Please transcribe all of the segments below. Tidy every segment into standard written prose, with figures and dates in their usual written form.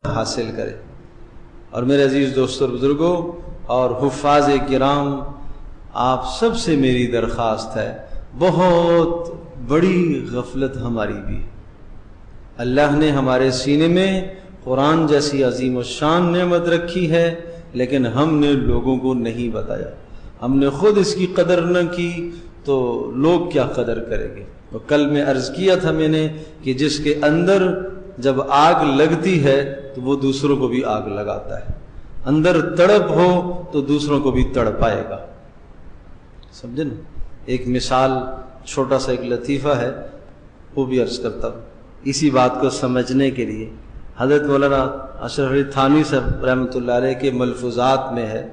حاصل کرے۔ اور میرے عزیز دوستو اور بزرگوں اور حفاظ کرام، آپ سب سے میری درخواست ہے، بہت بڑی غفلت ہماری بھی ہے۔ اللہ نے ہمارے سینے میں قرآن جیسی عظیم الشان نعمت رکھی ہے، لیکن ہم نے لوگوں کو نہیں بتایا۔ ہم نے خود اس کی قدر نہ کی تو لوگ کیا قدر کریں گے؟ تو کل میں عرض کیا تھا میں نے کہ جس کے اندر جب آگ لگتی ہے تو وہ دوسروں کو بھی آگ لگاتا ہے، اندر تڑپ ہو تو دوسروں کو بھی تڑپائے گا، سمجھے نا؟ ایک مثال، چھوٹا سا ایک لطیفہ ہے، وہ بھی عرض کرتا ہوں اسی بات کو سمجھنے کے لیے۔ حضرت مولانا اشرف علی تھانوی صاحب رحمۃ اللہ علیہ کے ملفوظات میں ہے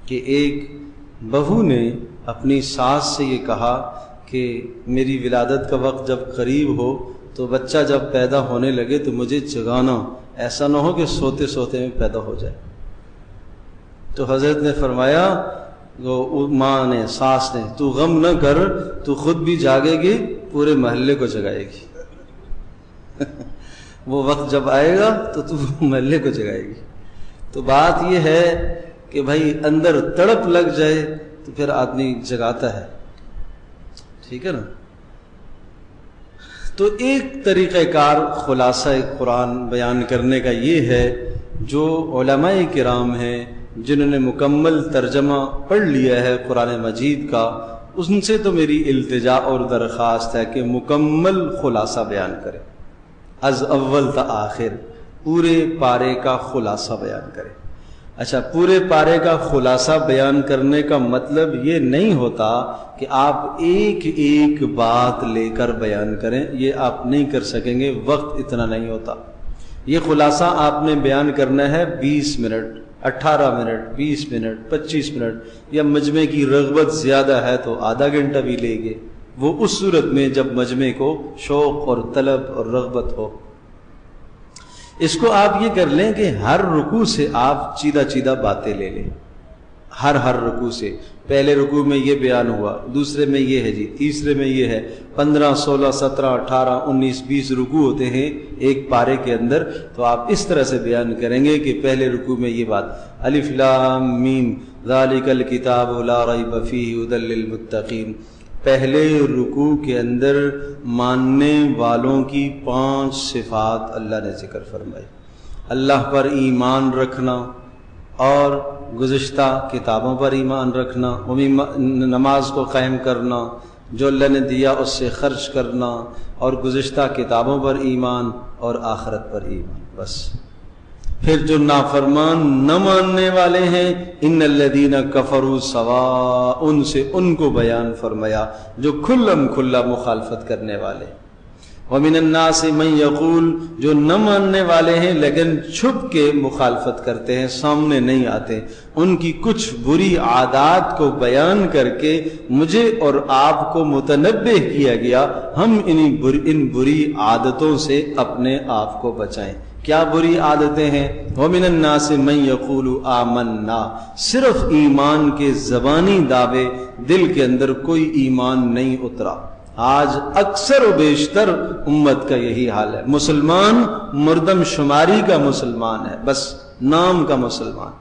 کہ ایک بہو نے اپنی ساس سے یہ کہا کہ میری ولادت کا وقت جب قریب ہو تو بچہ جب پیدا ہونے لگے تو مجھے جگانا، ایسا نہ ہو کہ سوتے سوتے میں پیدا ہو جائے۔ تو حضرت نے فرمایا، ماں نے، ساس نے، تو غم نہ کر، تو خود بھی جاگے گی، پورے محلے کو جگائے گی۔ وہ وقت جب آئے گا تو محلے کو جگائے گی۔ تو بات یہ ہے کہ بھائی اندر تڑپ لگ جائے تو پھر آدمی جگاتا ہے، ٹھیک ہے نا؟ تو ایک طریقہ کار خلاصہ قرآن بیان کرنے کا یہ ہے، جو علماء کرام ہیں جنہوں نے مکمل ترجمہ پڑھ لیا ہے قرآن مجید کا، ان سے تو میری التجا اور درخواست ہے کہ مکمل خلاصہ بیان کرے، از اول تا آخر پورے پارے کا خلاصہ بیان کرے۔ اچھا، پورے پارے کا خلاصہ بیان کرنے کا مطلب یہ نہیں ہوتا کہ آپ ایک ایک بات لے کر بیان کریں، یہ آپ نہیں کر سکیں گے، وقت اتنا نہیں ہوتا۔ یہ خلاصہ آپ نے بیان کرنا ہے 20 منٹ، 18 منٹ، 20 منٹ، 25 منٹ، یا مجمع کی رغبت زیادہ ہے تو آدھا گھنٹہ بھی لیں گے، وہ اس صورت میں جب مجمع کو شوق اور طلب اور رغبت ہو۔ اس کو آپ یہ کر لیں کہ ہر رکوع سے آپ چیدہ چیدہ باتیں لے لیں، ہر رکوع سے۔ پہلے رکوع میں یہ بیان ہوا، دوسرے میں یہ ہے جی، تیسرے میں یہ ہے، 15 16 17 18 19 20 رکوع ہوتے ہیں ایک پارے کے اندر، تو آپ اس طرح سے بیان کریں گے کہ پہلے رکوع میں یہ بات، الف لام میم ذالک الکتاب لا ریب فیہ ھدی للمتقین۔ پہلے رکوع کے اندر ماننے والوں کی 5 صفات اللہ نے ذکر فرمائی، اللہ پر ایمان رکھنا اور گزشتہ کتابوں پر ایمان رکھنا، نماز کو قائم کرنا، جو اللہ نے دیا اس سے خرچ کرنا، اور گزشتہ کتابوں پر ایمان اور آخرت پر ایمان، بس۔ پھر جو نافرمان نہ ماننے والے ہیں، ان الذین کفروا سواء، ان سے ان کو بیان فرمایا جو کھلم کھلا مخالفت کرنے والے۔ ومن الناس من یقول، جو نہ ماننے والے ہیں لیکن چھپ کے مخالفت کرتے ہیں، سامنے نہیں آتے، ان کی کچھ بری عادات کو بیان کر کے مجھے اور آپ کو متنبہ کیا گیا، ہم ان بری عادتوں سے اپنے آپ کو بچائیں۔ کیا بری عادتیں ہیں؟ وَمِنَ النَّاسِ مَن يَقُولُ آمَنَّا، صرف ایمان کے زبانی دعوے، دل کے اندر کوئی ایمان نہیں اترا۔ آج اکثر و بیشتر امت کا یہی حال ہے، مسلمان مردم شماری کا مسلمان ہے، بس نام کا مسلمان۔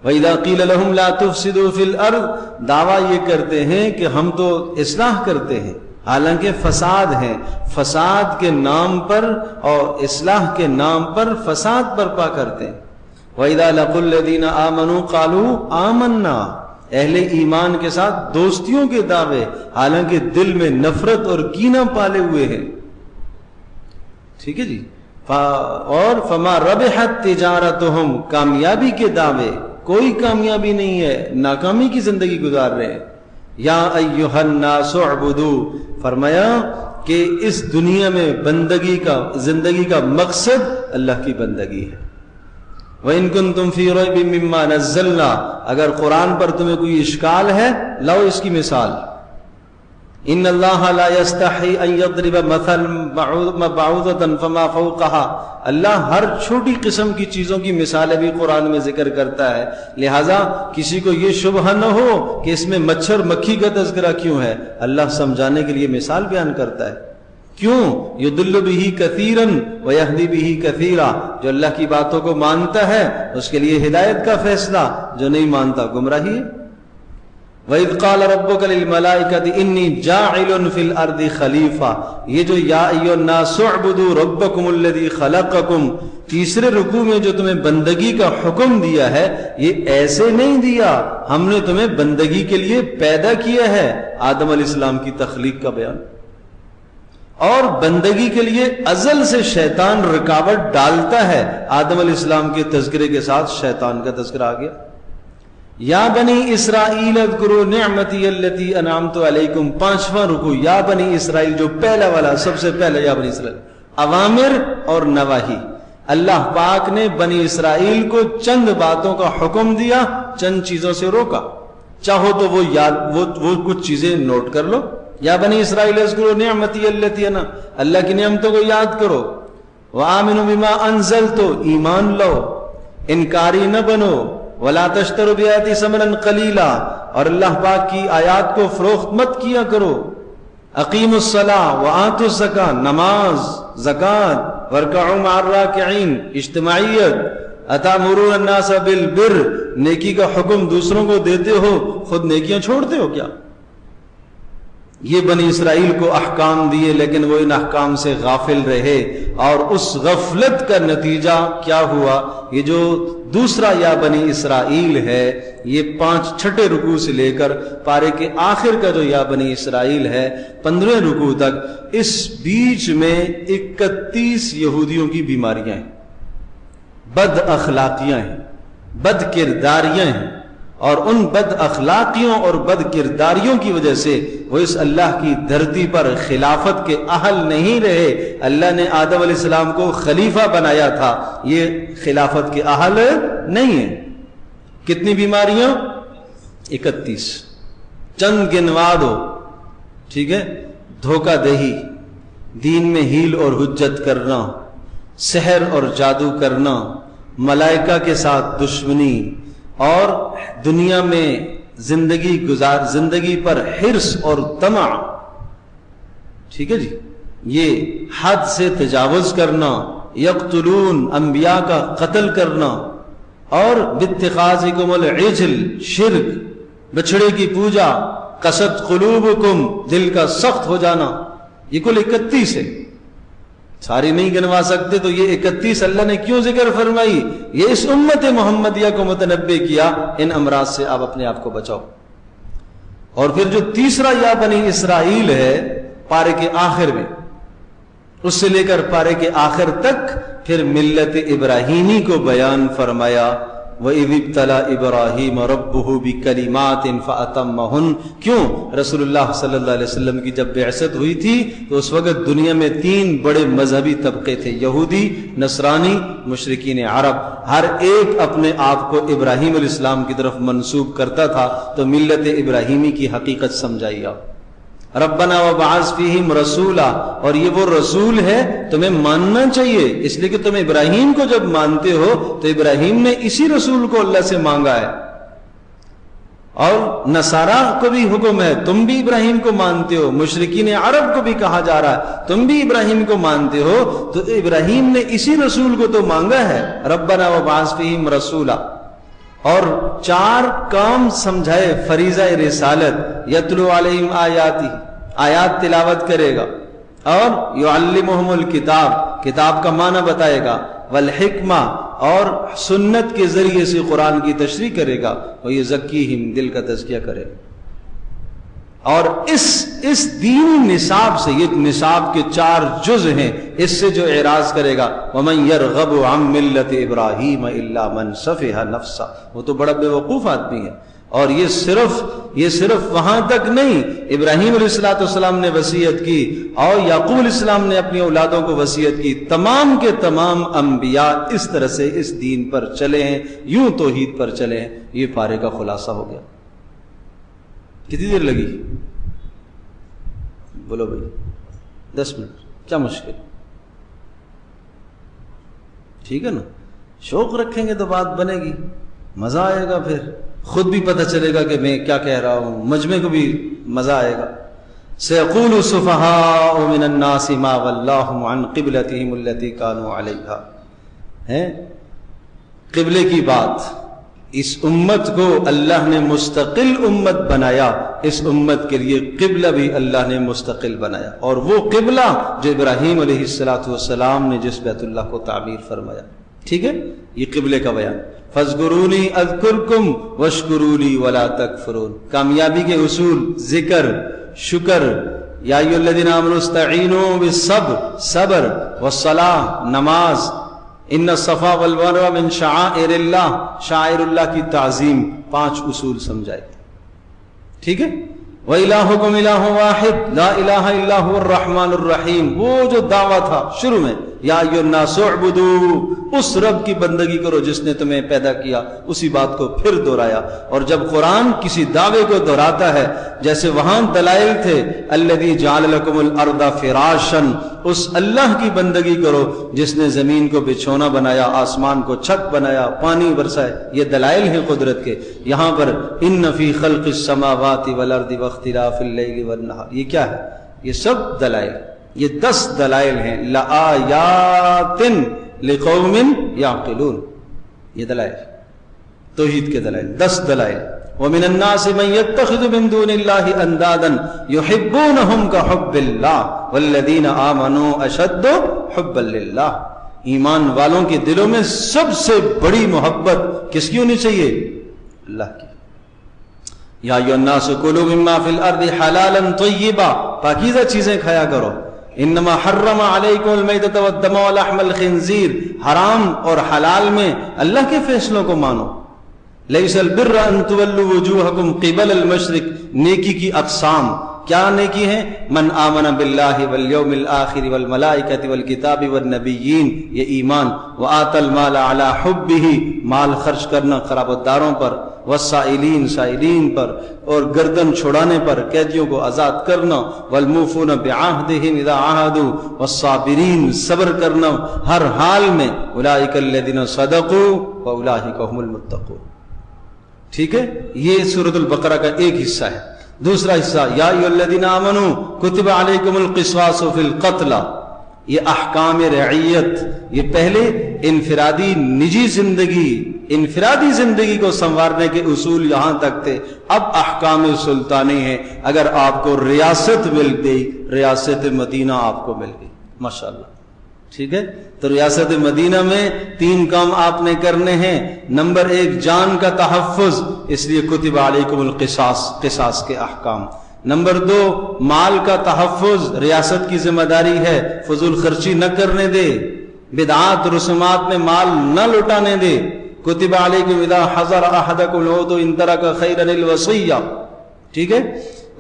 وَإِذَا قِيلَ لَهُمْ لَا تُفْسِدُوا فِي الْأَرْضِ، دعویٰ یہ کرتے ہیں کہ ہم تو اصلاح کرتے ہیں، حالانکہ فساد ہے، فساد کے نام پر اور اصلاح کے نام پر فساد برپا کرتے ہیں۔ وَإِذَا لَقُوا الَّذِينَ آمَنُوا قَالُوا آمَنَّا، اہل ایمان کے ساتھ دوستیوں کے دعوے، حالانکہ دل میں نفرت اور کینہ پالے ہوئے ہیں، ٹھیک ہے جی۔ اور فما ربحت تجارتہم، کامیابی کے دعوے، کوئی کامیابی نہیں ہے، ناکامی کی زندگی گزار رہے ہیں۔ یا ایھا الناس اعبدوا، فرمایا کہ اس دنیا میں زندگی کا مقصد اللہ کی بندگی ہے۔ وَإِن كُنتُمْ فِي رَيْبٍ مِّمَّا نَزَّلْنَا، اگر قرآن پر تمہیں کوئی اشکال ہے، لاؤ اس کی مثال۔ ان اللہ لا یستحی ان یضرب مثلا بعوضۃ فما فوقها، اللہ ہر چھوٹی قسم کی چیزوں کی مثالیں بھی قرآن میں ذکر کرتا ہے، لہٰذا کسی کو یہ شبہ نہ ہو کہ اس میں مچھر مکھی کا تذکرہ کیوں ہے، اللہ سمجھانے کے لیے مثال بیان کرتا ہے۔ کیوں؟ یضل بہ کثیرا ویہدی بہ کثیرا، جو اللہ کی باتوں کو مانتا ہے اس کے لیے ہدایت کا فیصلہ، جو نہیں مانتا گمراہی ہے۔ وَإِذْ قَالَ رَبُّكَ لِلْمَلَائِكَةِ إِنِّي جَاعِلٌ فِي الْأَرْضِ خَلِيفَةً، یہ جو یا ایھا الناس اعبدوا ربکم الذی خلقکم، تیسرے رکوع میں جو تمہیں بندگی کا حکم دیا ہے، یہ ایسے نہیں دیا، ہم نے تمہیں بندگی کے لیے پیدا کیا ہے۔ آدم علیہ السلام کی تخلیق کا بیان، اور بندگی کے لیے ازل سے شیطان رکاوٹ ڈالتا ہے، آدم علیہ السلام کے تذکرے کے ساتھ شیطان کا تذکرہ آ گیا۔ یا بنی اسرائیل اذکروا نعمتی التی انعمت علیکم، پانچواں رکوع یا بنی اسرائیل، جو پہلا والا سب سے پہلے یا بنی اسرائیل، اوامر اور نواہی۔ اللہ پاک نے بنی اسرائیل کو چند باتوں کا حکم دیا، چند چیزوں سے روکا، چاہو تو وہ کچھ چیزیں نوٹ کر لو۔ یا بنی اسرائیل اذکروا نعمتی التی، اللہ کی نعمتوں کو یاد کرو، وآمنوا بما انزلت، ایمان لو، انکاری نہ بنو، ولا تشتروا بآیاتی ثمنا قلیلا، اور اللہ پاک کی آیات کو فروخت مت کیا کرو۔ اقیموا الصلاۃ وآتوا الزکاۃ، نماز، زکوٰۃ، وارکعوا مع الراکعین، اجتماعیت، اتأمرون الناس بالبر، نیکی کا حکم دوسروں کو دیتے ہو، خود نیکیاں چھوڑتے ہو کیا؟ یہ بنی اسرائیل کو احکام دیے، لیکن وہ ان احکام سے غافل رہے، اور اس غفلت کا نتیجہ کیا ہوا؟ یہ جو دوسرا یا بنی اسرائیل ہے، یہ چھٹے رکوع سے لے کر پارے کے آخر کا جو یا بنی اسرائیل ہے 15 رکوع تک، اس بیچ میں 31 یہودیوں کی بیماریاں ہیں، بد اخلاقیاں ہیں، بد کرداریاں ہیں، اور ان بد اخلاقیوں اور بد کرداریوں کی وجہ سے وہ اس اللہ کی دھرتی پر خلافت کے اہل نہیں رہے۔ اللہ نے آدم علیہ السلام کو خلیفہ بنایا تھا، یہ خلافت کے اہل نہیں ہیں۔ کتنی بیماریاں؟ 31، چند گنوا دو، ٹھیک ہے؟ دھوکہ دہی، دین میں ہیل اور حجت کرنا، سحر اور جادو کرنا، ملائکہ کے ساتھ دشمنی، اور دنیا میں زندگی پر حرص اور طمع، ٹھیک ہے جی، یہ حد سے تجاوز کرنا، یقتلون، انبیاء کا قتل کرنا، اور باتخاذکم العجل، شرک، بچڑے کی پوجا، قست قلوبکم، دل کا سخت ہو جانا، یہ کل 31 ہے، ساری نہیں گنوا سکتے، تو یہ 31 اللہ نے کیوں ذکر فرمائی؟ یہ اس امت محمدیہ کو متنبع کیا، ان امراض سے آپ اپنے آپ کو بچاؤ۔ اور پھر جو تیسرا یا بنی اسرائیل ہے پارے کے آخر میں، اس سے لے کر پارے کے آخر تک پھر ملت ابراہیمی کو بیان فرمایا۔ وَإِذِ ابْتَلَىٰ إِبْرَاهِيمَ رَبُّهُ بِكَلِمَاتٍ فَأَتَمَّهُنَّ، کیوں؟ رسول اللہ صلی اللہ علیہ وسلم کی جب بعثت ہوئی تھی تو اس وقت دنیا میں 3 بڑے مذہبی طبقے تھے، یہودی، نصرانی، مشرکین عرب، ہر ایک اپنے آپ کو ابراہیم علیہ السلام کی طرف منسوب کرتا تھا، تو ملت ابراہیمی کی حقیقت سمجھائی آپ۔ ربنا وبعث فیہم رسولا، اور یہ وہ رسول ہے تمہیں ماننا چاہیے، اس لیے کہ تم ابراہیم کو جب مانتے ہو تو ابراہیم نے اسی رسول کو اللہ سے مانگا ہے، اور نصارہ کو بھی حکم ہے تم بھی ابراہیم کو مانتے ہو، مشرکین عرب کو بھی کہا جا رہا ہے تم بھی ابراہیم کو مانتے ہو، تو ابراہیم نے اسی رسول کو تو مانگا ہے، ربنا وبعث فیہم رسولا۔ اور 4 کام سمجھائے فریضہ رسالت، یتلو علیہم آیاتی، آیات تلاوت کرے گا، اور یعلمہم الکتاب، کتاب کا معنی بتائے گا، والحکمہ، اور سنت کے ذریعے سے قرآن کی تشریح کرے گا، ویزکیہم، دل کا تزکیہ کرے گا۔ اور اس دینی نصاب سے، یہ نصاب کے 4 جز ہیں، اس سے جو اعراض کرے گا وَمَن يَرْغَبُ عَن مِّلَّةِ إِبْرَاهِيمَ إِلَّا مَن سَفِهَ نَفْسَهُ، وہ تو بڑا بے وقوف آدمی ہے۔ اور یہ صرف وہاں تک نہیں، ابراہیم علیہ السلام نے وصیت کی، اور یعقوب علیہ السلام نے اپنی اولادوں کو وصیت کی، تمام کے تمام انبیاء اس طرح سے اس دین پر چلے ہیں، یوں توحید پر چلے ہیں۔ یہ پارے کا خلاصہ ہو گیا۔ کتنی دیر لگی؟ بولو بھائی، 10 منٹ، کیا مشکل؟ ٹھیک ہے نا، شوق رکھیں گے تو بات بنے گی، مزہ آئے گا، پھر خود بھی پتہ چلے گا کہ میں کیا کہہ رہا ہوں، مجمع کو بھی مزہ آئے گا۔ سيقول السفهاء من الناس ما ولاهم عن قبلتهم التي كانوا عليها ہے قبلے کی بات. اس امت کو اللہ نے مستقل امت بنایا, اس امت کے لیے قبلہ بھی اللہ نے مستقل بنایا, اور وہ قبلہ جو ابراہیم علیہ السلام نے جس بیت اللہ کو تعمیر فرمایا. ٹھیک ہے, یہ قبلے کا بیان. فاذکرونی اذکرکم واشکروا لی ولا تکفرون. کامیابی کے اصول ذکر, شکر. یا ایھا الذین آمنوا استعینوا بالصبر, صبر, والصلاۃ, نماز. ان الصفا والمروہ من شعائر اللہ, شعائر اللہ کی تعظیم. 5 اصول سمجھائے. ٹھیک ہے. وَإِلَٰهُكُمْ إِلَٰهٌ وَاحِدٌ لَا إِلَٰهَ إِلَّا هُوَ الرَّحْمَٰنُ الرَّحِيمُ. وہ جو دعویٰ تھا شروع میں, یا ایھا الناس اعبدوا, اس رب کی بندگی کرو جس نے تمہیں پیدا کیا, اسی بات کو پھر دہرایا. اور جب قرآن کسی دعوے کو دہراتا ہے, جیسے وہاں دلائل تھے, الذی جعل لکم الارض فراشا, اس اللہ کی بندگی کرو جس نے زمین کو بچھونا بنایا, آسمان کو چھت بنایا, پانی برسائے. یہ دلائل ہیں قدرت کے. یہاں پر ان فی خلق السماوات والارض واختلاف اللیل والنہار, یہ کیا ہے؟ یہ سب دلائل, یہ 10 دلائل ہیں. لآیات لقوم یعقلون, یہ دلائل توحید کے دلائل, 10 دلائل. ومن الناس من يتخذ من دون الله اندادا يحبونهم كحب الله والذين آمنوا اشد حبا لله. ایمان والوں کے دلوں میں سب سے بڑی محبت کس کی ہونی چاہیے؟ اللہ کی. یا ایھا الناس کلوا مما فی الارض حلالا طیبا, پاکیزہ چیزیں کھایا کرو. انما حرم علیکم المیتۃ والدم ولحم الخنزیر, حرام اور حلال میں اللہ کے فیصلوں کو مانو. لیس البر ان تولوا وجوہکم قبل المشرق, نیکی کی اقسام کیا نیکی ہیں؟ من آمن باللہ والیوم الآخر والملائکۃ والکتاب والنبیین, یہ ایمان. وآت المال علی حبہ, مال خرچ کرنا قرابتداروں پر. والسائلین, سائلین پر, اور گردن چھڑانے پر, قیدیوں کو آزاد کرنا. والموفون بعہدہم اذا عاہدوا, والصابرین, صبر کرنا ہر حال میں. اولئک الذین صدقوا واولئک هم المتقون. ٹھیک ہے, یہ سورۃ البقرہ کا ایک حصہ ہے. دوسرا حصہ یا ایھا الذین آمنوا کتب علیکم القصاص فی القتلی, یہ احکام رعیت. یہ پہلے انفرادی نجی زندگی, انفرادی زندگی کو سنوارنے کے اصول یہاں تک تھے. اب احکام سلطانی ہیں. اگر آپ کو ریاست مل گئی, ریاست مدینہ آپ کو مل گئی, ماشاءاللہ. ٹھیک ہے, تو ریاست مدینہ میں 3 کام آپ نے کرنے ہیں. نمبر 1 جان کا تحفظ, اس لیے کتب علیکم القصاص, قصاص کے احکام. نمبر 2 مال کا تحفظ, ریاست کی ذمہ داری ہے, فضول خرچی نہ کرنے دے, بدعات رسومات میں مال نہ لٹانے دے. کتب علیکم اذا حضر احدکم الموت ان ترک خیرا الوصیہ. ٹھیک ہے.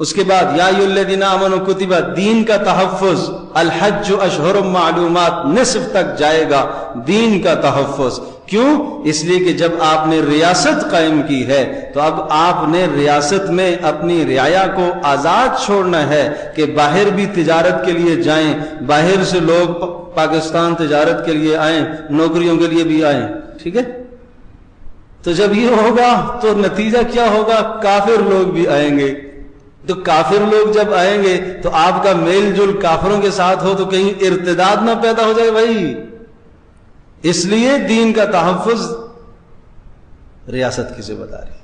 اس کے بعد یا ایھا الذین آمنوا کتب, دین کا تحفظ. الحج اشہر معلومات, نصف تک جائے گا دین کا تحفظ. کیوں؟ اس لیے کہ جب آپ نے ریاست قائم کی ہے تو اب آپ نے ریاست میں اپنی رعایا کو آزاد چھوڑنا ہے کہ باہر بھی تجارت کے لیے جائیں, باہر سے لوگ پاکستان تجارت کے لیے آئیں, نوکریوں کے لیے بھی آئیں. ٹھیک ہے. تو جب یہ ہوگا تو نتیجہ کیا ہوگا؟ کافر لوگ بھی آئیں گے. تو کافر لوگ جب آئیں گے تو آپ کا میل جل کافروں کے ساتھ ہو تو کہیں ارتداد نہ پیدا ہو جائے بھائی. اس لیے دین کا تحفظ ریاست کی ذمہ داری.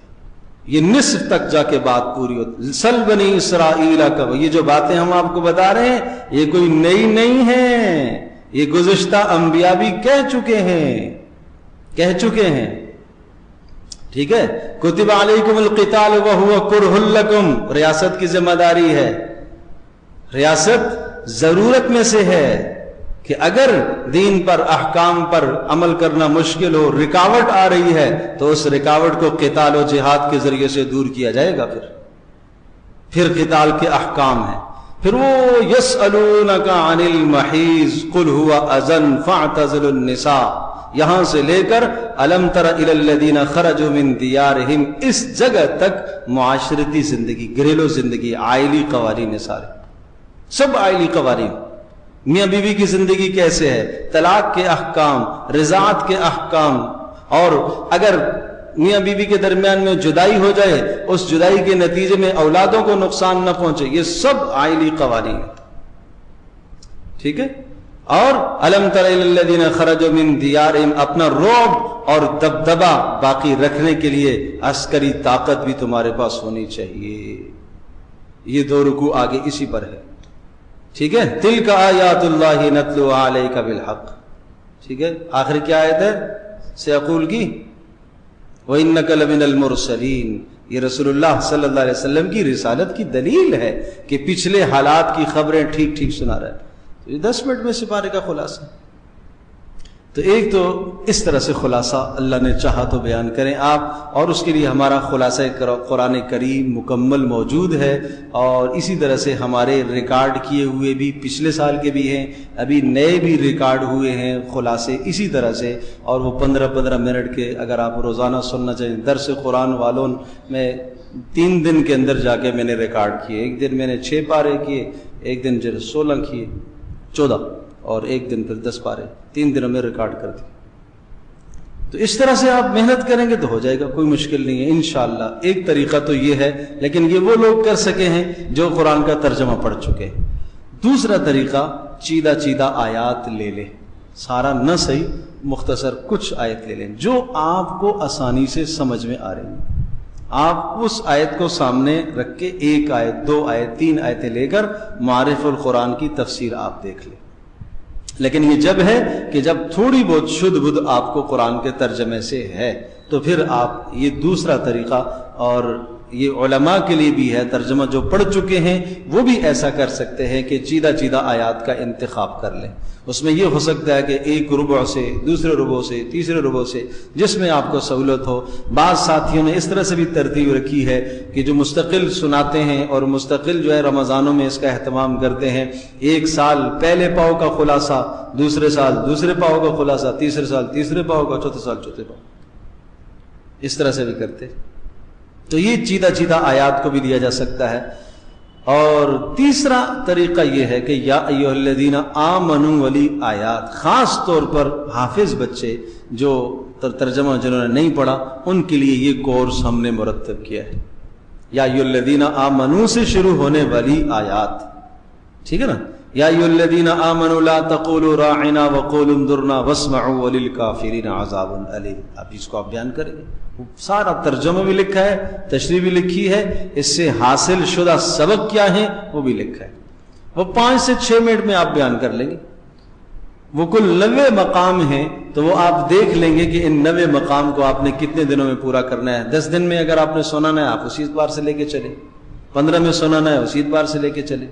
یہ نصف تک جا کے بات پوری ہوتی. سل بنی اسرائیل کا, یہ جو باتیں ہم آپ کو بتا رہے ہیں یہ کوئی نئی نہیں ہیں, یہ گزشتہ انبیاء بھی کہہ چکے ہیں. ٹھیک ہے. کتب علیکم القتال وہو کرہ لکم, ریاست کی ذمہ داری ہے. ریاست ضرورت میں سے ہے کہ اگر دین پر, احکام پر عمل کرنا مشکل ہو, رکاوٹ آ رہی ہے تو اس رکاوٹ کو قتال و جہاد کے ذریعے سے دور کیا جائے گا. پھر قتال کے احکام ہیں. پھر وہ یسألونک عن المحیض قل هو اذن فاعتزلوا النساء, یہاں سے لے کر الم تر الی الذین خرجوا من دیارہم, اس جگہ تک معاشرتی زندگی, گھریلو زندگی, عائلی قوانین, سارے سب عائلی قوانین. میاں بیوی کی زندگی کیسے ہے, طلاق کے احکام, رضاعت کے احکام. اور اگر میاں بیوی کے درمیان میں جدائی ہو جائے، اس جدائی کے نتیجے میں اولادوں کو نقصان نہ پہنچے، یہ سب آئلی قوانین ہیں، ٹھیک ہے۔ اور الم تر الی الذین خرجوا من دیارہم، اپنا رعب اور دبدبہ باقی رکھنے کے لیے عسکری طاقت بھی تمہارے پاس ہونی چاہیے۔ یہ 2 رکوع آگے اسی پر ہے، ٹھیک ہے۔ تلک آیات اللہ نتلو علیک بالحق، ٹھیک ہے۔ آخر کیا آیت ہے سیقول کی؟ وَإِنَّكَ لَمِنَ الْمُرْسَلِينَ، یہ رسول اللہ صلی اللہ علیہ وسلم کی رسالت کی دلیل ہے کہ پچھلے حالات کی خبریں ٹھیک ٹھیک سنا رہا ہے۔ تو یہ 10 منٹ میں سپارے کا خلاصہ۔ تو ایک تو اس طرح سے خلاصہ اللہ نے چاہا تو بیان کریں آپ، اور اس کے لیے ہمارا خلاصہ قرآن کریم مکمل موجود ہے، اور اسی طرح سے ہمارے ریکارڈ کیے ہوئے بھی پچھلے سال کے بھی ہیں، ابھی نئے بھی ریکارڈ ہوئے ہیں خلاصے اسی طرح سے، اور وہ 15 منٹ کے اگر آپ روزانہ سننا چاہیں۔ درس قرآن والوں میں 3 دن کے اندر جا کے میں نے ریکارڈ کیے، ایک دن میں نے 6 پارے کیے، ایک دن 16 کیے، 14، اور ایک دن پھر 10 پارے، 3 دنوں میں ریکارڈ کر دی۔ تو اس طرح سے آپ محنت کریں گے تو ہو جائے گا، کوئی مشکل نہیں ہے انشاءاللہ۔ ایک طریقہ تو یہ ہے، لیکن یہ وہ لوگ کر سکے ہیں جو قرآن کا ترجمہ پڑھ چکے ہیں۔ دوسرا طریقہ چیدہ آیات لے لیں، سارا نہ صحیح، مختصر کچھ آیت لے لیں جو آپ کو آسانی سے سمجھ میں آ رہی ہیں۔ آپ اس آیت کو سامنے رکھ کے 1 آیت 2 آیت 3 آیتیں لے کر معارف القرآن کی تفسیر آپ دیکھ لیں۔ لیکن یہ جب ہے کہ جب تھوڑی بہت شدھ بدھ آپ کو قرآن کے ترجمے سے ہے، تو پھر آپ یہ دوسرا طریقہ، اور یہ علماء کے لیے بھی ہے، ترجمہ جو پڑھ چکے ہیں وہ بھی ایسا کر سکتے ہیں کہ چیدہ آیات کا انتخاب کر لیں۔ اس میں یہ ہو سکتا ہے کہ 1 ربع سے، دوسرے ربع سے، تیسرے ربع سے، جس میں آپ کو سہولت ہو۔ بعض ساتھیوں نے اس طرح سے بھی ترتیب رکھی ہے کہ جو مستقل سناتے ہیں اور مستقل جو ہے رمضانوں میں اس کا اہتمام کرتے ہیں، 1 سال پہلے پاؤ کا خلاصہ، دوسرے سال دوسرے پاؤ کا خلاصہ، تیسرے سال تیسرے پاؤ کا، چوتھے سال چوتھے پاؤ، اس طرح سے بھی کرتے۔ تو یہ چیدہ آیات کو بھی دیا جا سکتا ہے۔ اور تیسرا طریقہ یہ ہے کہ یا ایھا الذین آمنوا والی آیات، خاص طور پر حافظ بچے جو ترجمہ جنہوں نے نہیں پڑھا، ان کے لیے یہ کورس ہم نے مرتب کیا ہے۔ یا ایھا الذین آمنوا سے شروع ہونے والی آیات، ٹھیک ہے نا۔ یا ایھا الذین آمنوا لا تقولوا راعنا وقولوا انظرنا واسمعوا وللکافرین عذاب علیم۔ اب اس کو آپ بیان کریں گے، سارا ترجمہ بھی لکھا ہے، تشریح بھی لکھی ہے، اس سے حاصل شدہ سبق کیا ہے وہ بھی لکھا ہے۔ وہ 5 سے 6 منٹ میں آپ بیان کر لیں گے۔ وہ کل 90 مقام ہیں، تو وہ آپ دیکھ لیں گے کہ ان 90 مقام کو آپ نے کتنے دنوں میں پورا کرنا ہے۔ 10 دن میں اگر آپ نے سنانا ہے آپ اسی اعتبار سے لے کے چلیں، 15 میں سنانا ہے اسی اعتبار سے لے کے چلیں۔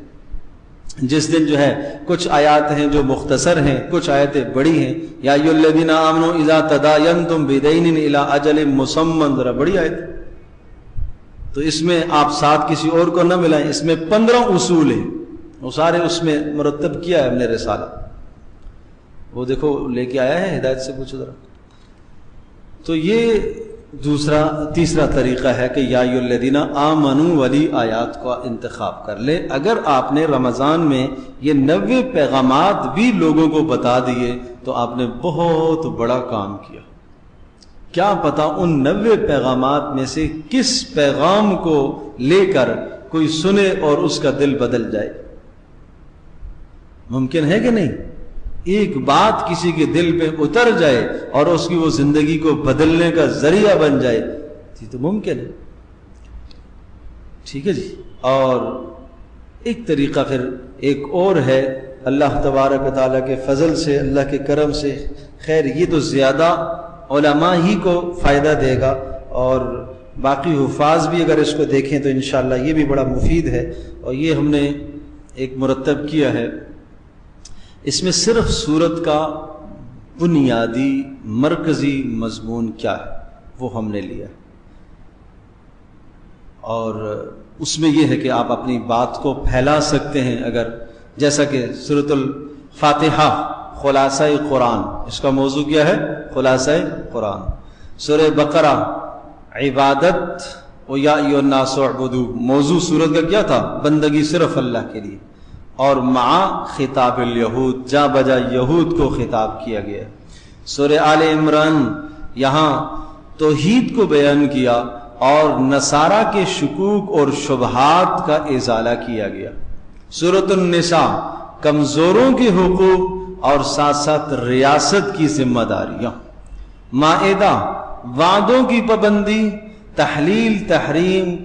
جس دن جو ہے کچھ آیات ہیں جو مختصر ہیں، کچھ آیتیں بڑی ہیں۔ یا ایھا الذین آمنوا اذا تداینتم بدین الی اجل مسمى، ذرا بڑی آیت، تو اس میں آپ ساتھ کسی اور کو نہ ملائیں۔ اس میں 15 اصول ہیں، وہ سارے اس میں مرتب کیا ہے ہم نے رسالہ، وہ دیکھو لے کے آیا ہے، ہدایت سے پوچھو ذرا۔ تو یہ تیسرا طریقہ ہے کہ یا ایھا الذین آمنوا والی آیات کا انتخاب کر لیں۔ اگر آپ نے رمضان میں یہ 90 پیغامات بھی لوگوں کو بتا دیے تو آپ نے بہت بڑا کام کیا۔ کیا پتا ان 90 پیغامات میں سے کس پیغام کو لے کر کوئی سنے اور اس کا دل بدل جائے، ممکن ہے کہ نہیں؟ ایک بات کسی کے دل پہ اتر جائے اور اس کی وہ زندگی کو بدلنے کا ذریعہ بن جائے، یہ تو ممکن ہے، ٹھیک ہے جی۔ اور ایک طریقہ پھر ایک اور ہے، اللہ تبارک و تعالیٰ کے فضل سے، اللہ کے کرم سے، خیر یہ تو زیادہ علماء ہی کو فائدہ دے گا، اور باقی حفاظ بھی اگر اس کو دیکھیں تو انشاءاللہ یہ بھی بڑا مفید ہے۔ اور یہ ہم نے ایک مرتب کیا ہے، اس میں صرف سورت کا بنیادی مرکزی مضمون کیا ہے وہ ہم نے لیا، اور اس میں یہ ہے کہ آپ اپنی بات کو پھیلا سکتے ہیں۔ اگر جیسا کہ سورۃ الفاتحہ خلاصہ قرآن، اس کا موضوع کیا ہے؟ خلاصہ قرآن۔ سورہ بقرہ عبادت و یا ایھا الناس اعبدوا، موضوع سورت کا کیا تھا؟ بندگی صرف اللہ کے لیے، اور مع خطاب الیہود، جا بجا یہود کو خطاب کیا گیا۔ سورہ آل عمران، یہاں توحید کو بیان کیا اور نصارہ کے شکوک اور شبہات کا ازالہ کیا گیا۔ سورۃ النساء کمزوروں کے حقوق اور ساتھ ساتھ ریاست کی ذمہ داریاں۔ مائدہ وعدوں کی پابندی، تحلیل تحریم،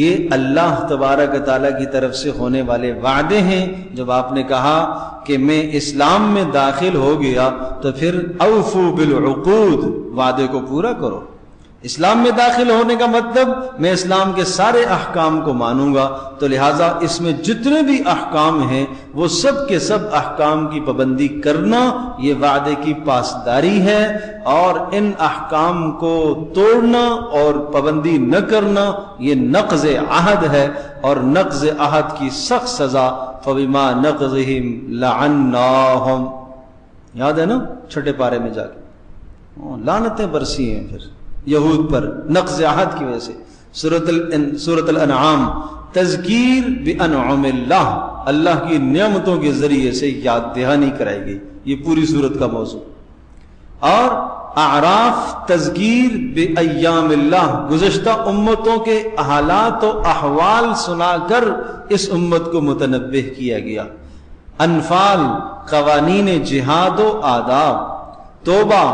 یہ اللہ تبارک تعالیٰ کی طرف سے ہونے والے وعدے ہیں۔ جب آپ نے کہا کہ میں اسلام میں داخل ہو گیا تو پھر اوفو بالعقود، وعدے کو پورا کرو۔ اسلام میں داخل ہونے کا مطلب میں اسلام کے سارے احکام کو مانوں گا، تو لہٰذا اس میں جتنے بھی احکام ہیں وہ سب کے سب احکام کی پابندی کرنا یہ وعدے کی پاسداری ہے، اور ان احکام کو توڑنا اور پابندی نہ کرنا یہ نقض عہد ہے، اور نقض عہد کی سخت سزا فبما نقضہم لعناہم، یاد ہے نا چھٹے پارے میں جا کے لعنتیں برسی ہیں پھر یہود پر نقض عہد کی وجہ سے۔ سورۃ الانعام تذکیر بانعم اللہ، اللہ کی نعمتوں کے ذریعے سے یاد دہانی کرائی گئی، یہ پوری سورت کا موضوع۔ اور اعراف تذکیر بایام اللہ، گزشتہ امتوں کے حالات و احوال سنا کر اس امت کو متنبہ کیا گیا۔ انفال قوانین جہاد و آداب، توبہ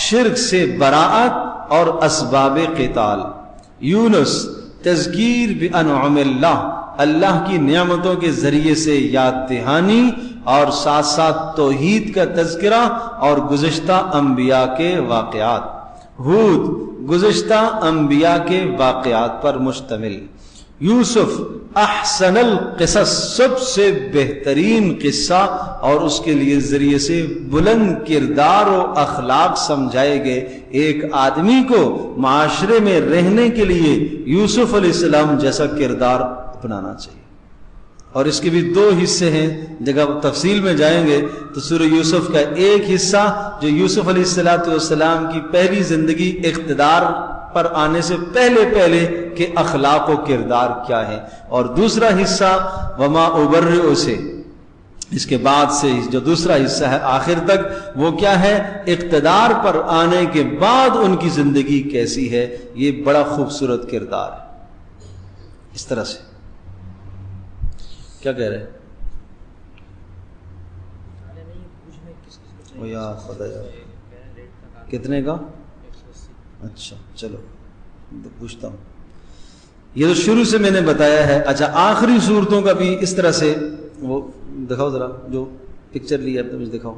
شرک سے براءت اور اسباب قتال۔ یونس تذکیر بانعم اللہ، اللہ کی نعمتوں کے ذریعے سے یاد دہانی اور ساتھ ساتھ توحید کا تذکرہ اور گزشتہ انبیاء کے واقعات۔ ہود گزشتہ انبیاء کے واقعات پر مشتمل۔ یوسف احسن القصص، سب سے بہترین قصہ، اور اس کے لیے ذریعے سے بلند کردار و اخلاق سمجھائے گئے۔ ایک آدمی کو معاشرے میں رہنے کے لیے یوسف علیہ السلام جیسا کردار اپنانا چاہیے۔ اور اس کے بھی دو حصے ہیں، جب آپ تفصیل میں جائیں گے تو سورہ یوسف کا ایک حصہ جو یوسف علیہ السلام کی پہلی زندگی اقتدار پر آنے سے پہلے کہ اخلاق و کردار کیا ہے، اور دوسرا حصہ وما ابرئ سے اس کے بعد سے جو دوسرا حصہ ہے آخر تک، وہ کیا ہے، اقتدار پر آنے کے بعد ان کی زندگی کیسی ہے۔ یہ بڑا خوبصورت کردار ہے۔ اس طرح سے کیا کہہ رہے ہیں؟ او یا خدا یا کتنے کا؟ اچھا چلو پوچھتا ہوں۔ یہ تو شروع سے میں نے بتایا ہے۔ اچھا آخری صورتوں کا بھی اس طرح سے، وہ دکھاؤ ذرا جو پکچر لی ہے تو مجھے دکھاؤ۔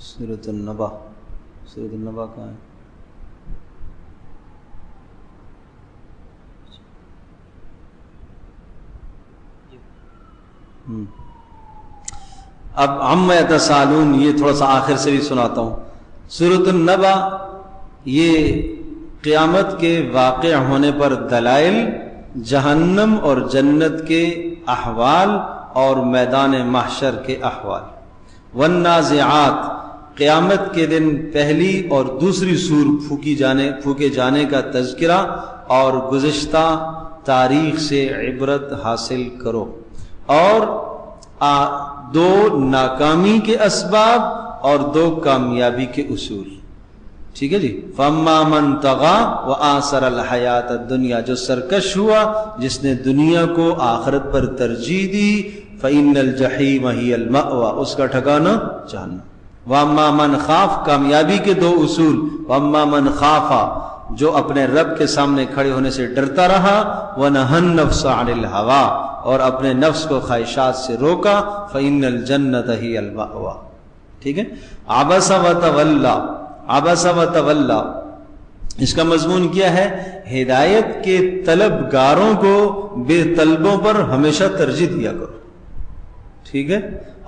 سورۃ النبا، سورۃ النبا کہاں ہے؟ اب عما یتساءلون، یہ تھوڑا سا آخر سے بھی سناتا ہوں۔ سورۃ النبا یہ قیامت کے واقع ہونے پر دلائل، جہنم اور جنت کے احوال اور میدان محشر کے احوال۔ والنازعات قیامت کے دن پہلی اور دوسری سور پھونکے جانے کا تذکرہ، اور گزشتہ تاریخ سے عبرت حاصل کرو، اور دو ناکامی کے اسباب اور دو کامیابی کے اصول۔ ٹھیک ہے جی۔ فَأَمَّا مَنْ طَغَىٰ وَآثَرَ الْحَيَاةَ الدُّنْيَا، جو سرکش ہوا، جس نے دنیا کو آخرت پر ترجیح دی، فَإِنَّ الْجَحِيمَ هِيَ الْمَأْوَىٰ، اس کا ٹھکانہ جہنم۔ وَأَمَّا مَنْ خَافَ، کامیابی کے دو اصول۔ وَأَمَّا مَنْ خَافَ، جو اپنے رب کے سامنے کھڑے ہونے سے ڈرتا رہا، وَنَهَى النَّفْسَ عَنِ الْهَوَىٰ، اور اپنے نفس کو خواہشات سے روکا، فَإِنَّ الْجَنَّةَ هِيَ الْمَأْوَىٰ۔ ٹھیک ہے۔ عَبَسَ وَتَوَلَّىٰ، عَبَسَ وَتَوَلَّىٰ، اس کا مضمون کیا ہے؟ ہدایت کے طلبگاروں کو بے طلبوں پر ہمیشہ ترجیح دیا کرو۔ ٹھیک ہے۔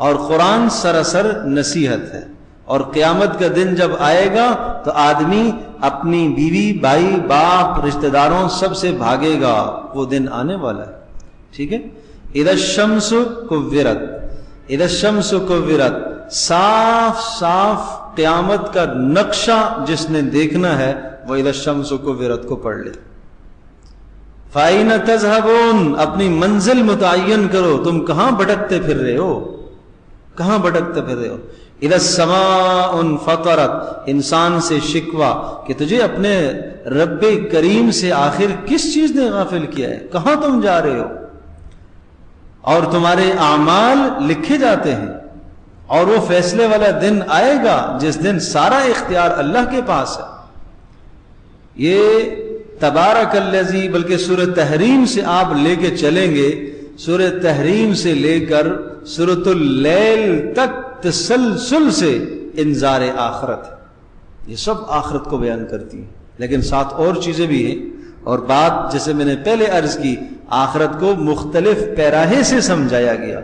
اور قرآن سراسر نصیحت ہے، اور قیامت کا دن جب آئے گا تو آدمی اپنی بیوی، بھائی، باپ، رشتہ داروں سب سے بھاگے گا، وہ دن آنے والا ہے۔ ٹھیک ہے۔ اذا الشمس کورت، اذا الشمس کورت، صاف صاف قیامت کا نقشہ جس نے دیکھنا ہے وہ اذا الشمس کورت کو پڑھ لے۔ فَأَيْنَ تَذْهَبُونَ، اپنی منزل متعین کرو، تم کہاں بھٹکتے پھر رہے ہو، کہاں بھٹکتے پھر رہے ہو. اِذَا السَّمَاءُ انفطرت، انسان سے شکوہ کہ تجھے اپنے رب کریم سے آخر کس چیز نے غافل کیا ہے، کہاں تم جا رہے ہو. اور تمہارے اعمال لکھے جاتے ہیں، اور وہ فیصلے والا دن آئے گا جس دن سارا اختیار اللہ کے پاس ہے. یہ تبارک الذی، بلکہ سورہ تحریم سے آپ لے کے چلیں گے، سورہ تحریم سے لے کر سورۃ اللیل تک تسلسل سے انذار آخرت ہے. یہ سب آخرت کو بیان کرتی ہیں، لیکن ساتھ اور چیزیں بھی ہیں. اور بات جیسے میں نے پہلے عرض کی، آخرت کو مختلف پیراہے سے سمجھایا گیا.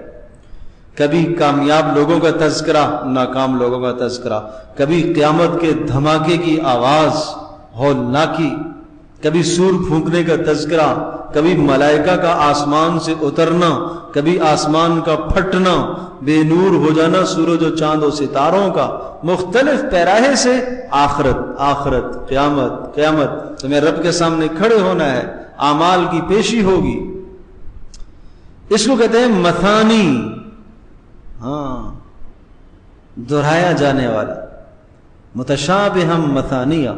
کبھی کامیاب لوگوں کا تذکرہ، ناکام لوگوں کا تذکرہ، کبھی قیامت کے دھماکے کی آواز ہولناکی، کبھی سور پھونکنے کا تذکرہ، کبھی ملائکہ کا آسمان سے اترنا، کبھی آسمان کا پھٹنا، بے نور ہو جانا سورج و چاند و ستاروں کا. مختلف پیراہے سے آخرت، آخرت، قیامت، قیامت. تمہیں رب کے سامنے کھڑے ہونا ہے، اعمال کی پیشی ہوگی. اس کو کہتے ہیں مثانی، ہاں، دہرایا جانے والا. متشابہم مثانیہ.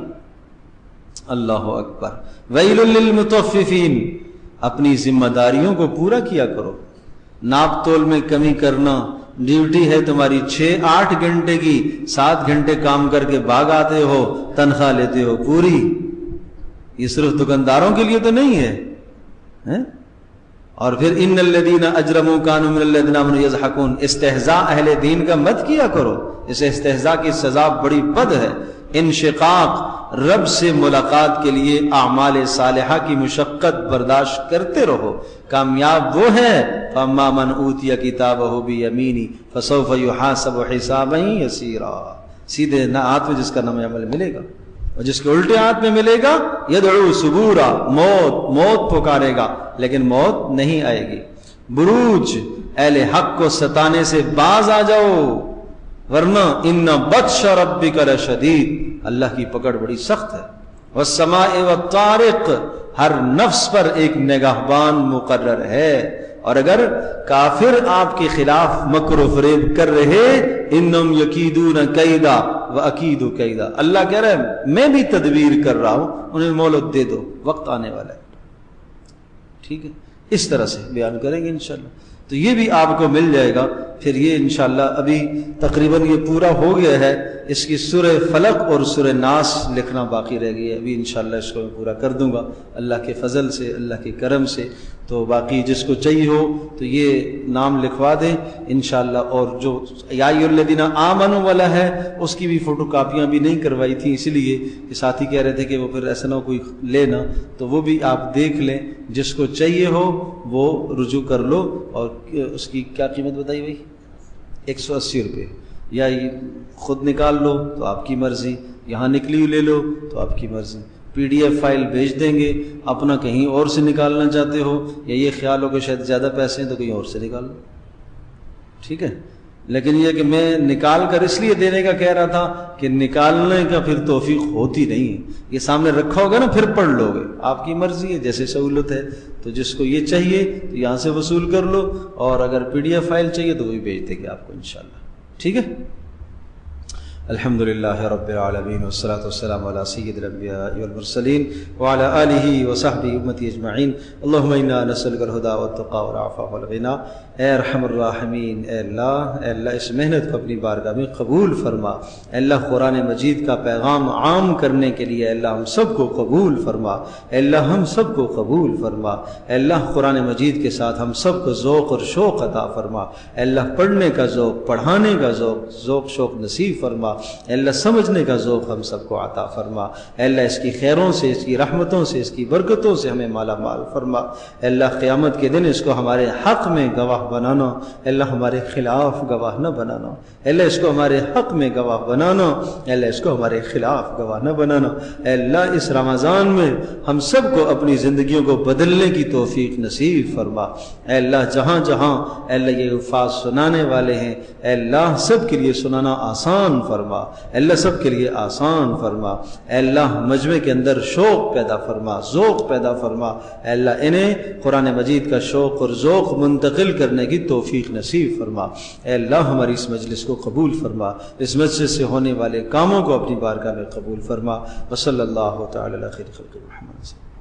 اللہ اکبر. ویل للمطففین، اپنی ذمہ داریوں کو پورا کیا کرو. ناپ تول میں کمی کرنا، ڈیوٹی ہے تمہاری 6-8 گھنٹے کی، 7 گھنٹے کام کر کے بھاگ آتے ہو، تنخواہ لیتے ہو پوری. یہ صرف دکانداروں کے لیے تو نہیں ہے. اور پھر ان الذین اجرموا کانوا من الذین آمنوا یضحکون، استہزاء اہل دین کا مت کیا کرو. اس استہزاء کی سزا بڑی بد ہے. انشقاق، رب سے ملاقات کے لیے اعمال صالحہ کی مشقت برداشت کرتے رہو. کامیاب وہ ہے فَأَمَّا مَنْ أُوتِيَ كِتَابَهُ بِيَمِينِهِ فَسَوْفَ يُحَاسَبُ حِسَابًا يَسِيرًا. سیدھے ہاتھ میں جس کا نام عمل ملے گا، اور جس کے الٹے ہاتھ میں ملے گا يَدْعُو سُبُورًا، موت پکارے گا، لیکن موت نہیں آئے گی. بروج، اہل حق کو ستانے سے باز آ جاؤ، ورنہ ان بطش ربک لشدید، اللہ کی پکڑ بڑی سخت ہے. والسماء والطارق، ہر نفس پر ایک نگہبان مقرر ہے. اور اگر کافر آپ کے خلاف مکر و فریب کر رہے، انہم یکیدون کیدا واکید کیدا، اللہ کہہ رہا ہے میں بھی تدبیر کر رہا ہوں، انہیں مہلت دے دو، وقت آنے والا ہے. ٹھیک ہے، اس طرح سے بیان کریں گے انشاءاللہ. تو یہ بھی آپ کو مل جائے گا. پھر یہ انشاءاللہ ابھی تقریباً یہ پورا ہو گیا ہے. اس کی سورہ فلق اور سورہ ناس لکھنا باقی رہ گئی ہے. ابھی انشاءاللہ اس کو میں پورا کر دوں گا اللہ کے فضل سے، اللہ کے کرم سے. تو باقی جس کو چاہیے ہو تو یہ نام لکھوا دیں انشاءاللہ. اور جو یا ایھا الذین آمنوا والا ہے اس کی بھی فوٹو کاپیاں بھی نہیں کروائی تھیں، اسی لیے کہ ساتھی کہہ رہے تھے کہ وہ پھر ایسا نہ کوئی لینا، تو وہ بھی آپ دیکھ لیں. جس کو چاہیے ہو وہ رجوع کر لو. اور اس کی کیا قیمت بتائی بھائی؟ 180 روپے. یا خود نکال لو تو آپ کی مرضی، یہاں نکلی ہوئی لے لو تو آپ کی مرضی. پی ڈی ایف فائل بھیج دیں گے. اپنا کہیں اور سے نکالنا چاہتے ہو یا یہ خیال ہو کہ شاید زیادہ پیسے ہیں تو کہیں اور سے نکال لو. ٹھیک ہے، لیکن یہ کہ میں نکال کر اس لیے دینے کا کہہ رہا تھا کہ نکالنے کا پھر توفیق ہوتی نہیں ہے. یہ سامنے رکھا ہوگا نا، پھر پڑھ لو گے. آپ کی مرضی ہے، جیسے سہولت ہے. تو جس کو یہ چاہیے تو یہاں سے وصول کر لو، اور اگر پی ڈی ایف فائل چاہیے تو وہی بھیج دیں گے آپ کو انشاءاللہ. ٹھیک ہے. الحمدللہ رب العالمین والصلاة والسلام علی سید الانبیاء والمرسلین وعلی آلہ وصحبہ امتی اجمعین. اللہم انا نسألک الہدی والتقی والعفاف والغنی. اے ارحم الراحمین، اے اللہ اس محنت کو اپنی بارگاہ میں قبول فرما. اے اللہ قرآن مجید کا پیغام عام کرنے کے لیے اے اللہ ہم سب کو قبول فرما. اے اللہ ہم سب کو قبول فرما. اے اللہ قرآن مجید کے ساتھ ہم سب کو ذوق اور شوق عطا فرما. اے اللہ پڑھنے کا ذوق، پڑھانے کا ذوق شوق نصیب فرما. اے اللہ سمجھنے کا ذوق ہم سب کو عطا فرما. اے اللہ اس کی خیروں سے، اس کی رحمتوں سے، اس کی برکتوں سے ہمیں مالا مال فرما. اے اللہ قیامت کے دن اس کو ہمارے حق میں گواہ بنانا. اے اللہ ہمارے خلاف گواہ نہ بنانا. اے اللہ اس کو ہمارے حق میں گواہ بنانا. اے اللہ اس کو ہمارے خلاف گواہ نہ بنانا. اے اللہ اس رمضان میں ہم سب کو اپنی زندگیوں کو بدلنے کی توفیق نصیب فرما. اے اللہ جہاں جہاں اے اللہ یہ الفاظ سنانے والے ہیں اے اللہ سب کے لیے سنانا آسان فرما. فرما، اے اللہ سب کے لیے آسان فرما، اے اللہ مجمع کے اندر شوق پیدا فرما، ذوق پیدا فرما، اے اللہ انہیں قرآن مجید کا شوق اور ذوق منتقل کرنے کی توفیق نصیب فرما، اے اللہ ہماری اس مجلس کو قبول فرما، اس مجلس سے ہونے والے کاموں کو اپنی بارگاہ میں قبول فرما، وصلی اللہ تعالی علی خیر خلق محمد۔